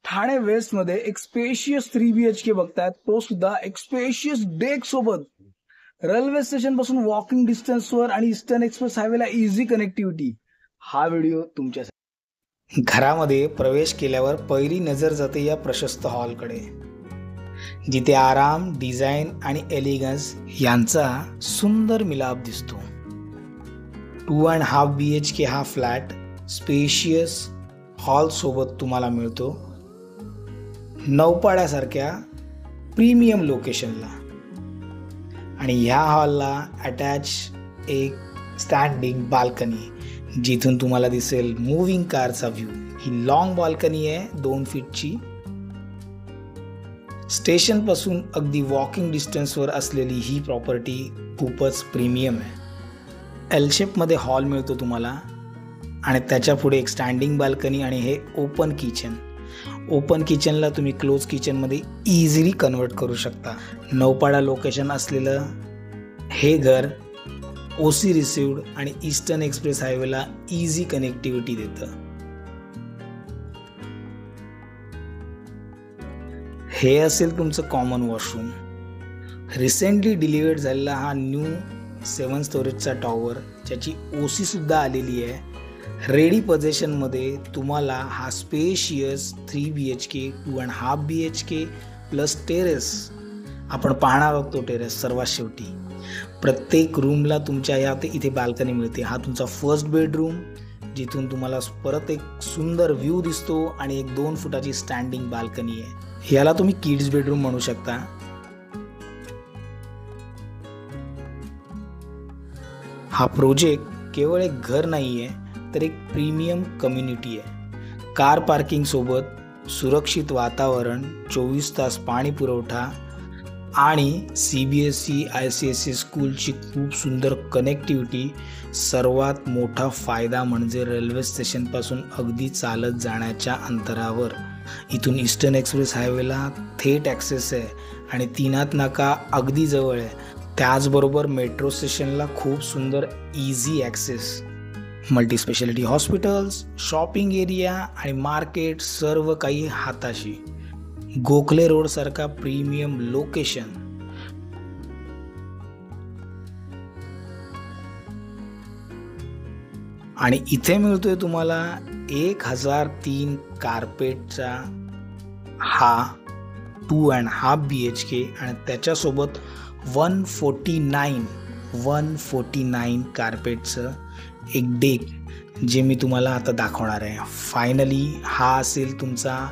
Thane waste मध्ये एक spacious 3 BHK बघतायत, तो सुद्धा एक स्पेशियस डेक सोबत. रेल्वे स्टेशन पासून वॉकिंग डिस्टन्सवर आणि ईस्टर्न एक्सप्रेस हायवेला इझी कनेक्टिव्हिटी. हा व्हिडिओ तुमच्यासाठी. घरामध्ये प्रवेश केल्यावर पहिली नजर जाते या प्रशस्त हॉलकडे, जिथे आराम, डिझाईन आणि एलिगन्स यांचा सुंदर मिलाप दिसतो. 2.5 BHK हा फ्लॅट स्पेशियस हॉल सोबत तुम्हाला मिळतो, नौपाड्यासारख्या प्रीमियम लोकेशनला. आणि ह्या हॉलला अटॅच एक स्टँडिंग बाल्कनी, जिथून तुम्हाला दिसेल मूव्हिंग कारचा व्ह्यू. ही लॉंग बाल्कनी आहे 2 फीटची. स्टेशन पासून अगदी वॉकिंग डिस्टन्सवर असलेली ही प्रॉपर्टी खूपच प्रीमियम आहे. एल शेपमध्ये हॉल मिळतो तुम्हाला आणि त्याच्या पुढे एक स्टँडिंग बाल्कनी आणि हे ओपन किचन. ओपन किचनला तुम्ही क्लोज किचनमध्ये इझिली कन्वर्ट करू शकता. नौपाडा लोकेशन असलेलं हे घर ओसी रिसिव्ड आणि ईस्टर्न एक्सप्रेस हायवेला इझी कनेक्टिव्हिटी देतं. हे असेल तुमचं कॉमन वॉशरूम. रिसेंटली डिलिव्हर्ड झालेला हा न्यू 7 स्टोरेजचा टॉवर, ज्याची ओसी सुद्धा आलेली आहे. रेडी पोझिशनमध्ये तुम्हाला हा spacious 3 BHK 2.5 BHK plus terrace आपण पाहणार आहोत. तो टेरेस सर्वात शेवटी. प्रत्येक रूमला तुमच्या इथे बाल्कनी मिळते. हा तुमचा फर्स्ट बेडरूम, जिथून तुम्हाला परत एक सुंदर व्ह्यू दिसतो आणि एक 2 फुटाची स्टँडिंग बाल्कनी आहे. याला तुम्ही किड्स बेडरूम म्हणू शकता. हा प्रोजेक्ट केवळ एक घर नाही आहे, तर एक प्रीमियम कम्युनिटी आहे. कार पार्किंग सोबत सुरक्षित वातावरण, 24 तास पाणी पुरवठा आणि CBSE ICSE स्कूलची खूप सुंदर कनेक्टिव्हिटी. सर्वात मोठा फायदा म्हणजे रेल्वे स्टेशनपासून अगदी चालत जाण्याच्या अंतरावर. इथून ईस्टर्न एक्सप्रेस हायवेला थेट ॲक्सेस आहे आणि तीनात नाका अगदी जवळ आहे. त्याचबरोबर मेट्रो स्टेशनला खूप सुंदर easy access. Multi speciality hospitals, shopping area आणि मार्केट सर्व काही हाताशी. गोखले रोड सारखा प्रीमियम लोकेशन. आणि इथे मिळतोय तुम्हाला 1003 कार्पेटचा हा 2.5 BHK आणि त्याच्यासोबत 149 कार्पेटचं एक डेक, जे मी तुम्हाला आता दाखवणार आहे. फायनली हा असेल तुमचा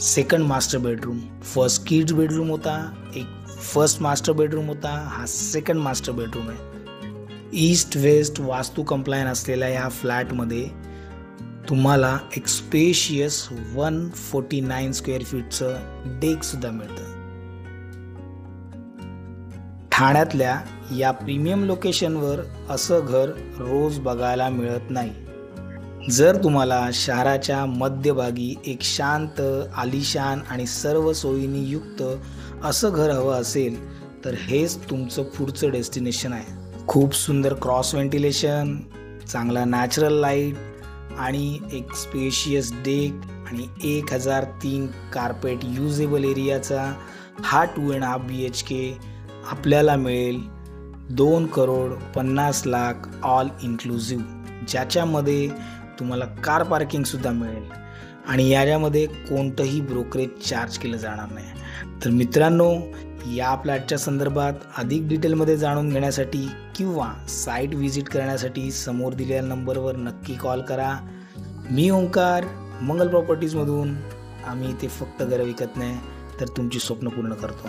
second master bedroom. First kids bedroom होता, एक फर्स्ट मास्टर बेडरूम होता, हा सेकंड मास्टर बेडरूम आहे. ईस्ट वेस्ट वास्तू कंप्लायन असलेल्या या फ्लॅटमध्ये तुम्हाला एक स्पेशियस 149 स्क्वेअर फीटचं डेक सुद्धा मिळतं. ठाण्यातल्या या प्रीमियम लोकेशनवर असं घर रोज बघायला मिळत नाही. जर तुम्हाला शहराच्या मध्यभागी एक शांत, आलिशान आणि सर्व सोयींनी युक्त असं घर हवं असेल, तर हेच तुमचं पुढचं डेस्टिनेशन आहे. खूप सुंदर क्रॉस व्हेंटिलेशन, चांगला नॅचरल लाईट आणि एक स्पेशियस डेक आणि 1003 कार्पेट युजेबल एरियाचा हा 2.5 BHK आपल्याला मिळेल 2,50,00,000 ऑल इन्क्लुझिव्ह, ज्याच्यामध्ये तुम्हाला कार पार्किंग सुद्धा मिळेल आणि याच्यामध्ये कोणतंही ब्रोकरेज चार्ज केलं जाणार नाही. तर मित्रांनो, या फ्लॅटच्या संदर्भात अधिक डिटेलमध्ये जाणून घेण्यासाठी किंवा साईट व्हिजिट करण्यासाठी समोर दिलेल्या नंबरवर नक्की कॉल करा. मी ओंकार, मंगल प्रॉपर्टीजमधून. आम्ही इथे फक्त घरं विकत नाही, तर तुमची स्वप्न पूर्ण करतो.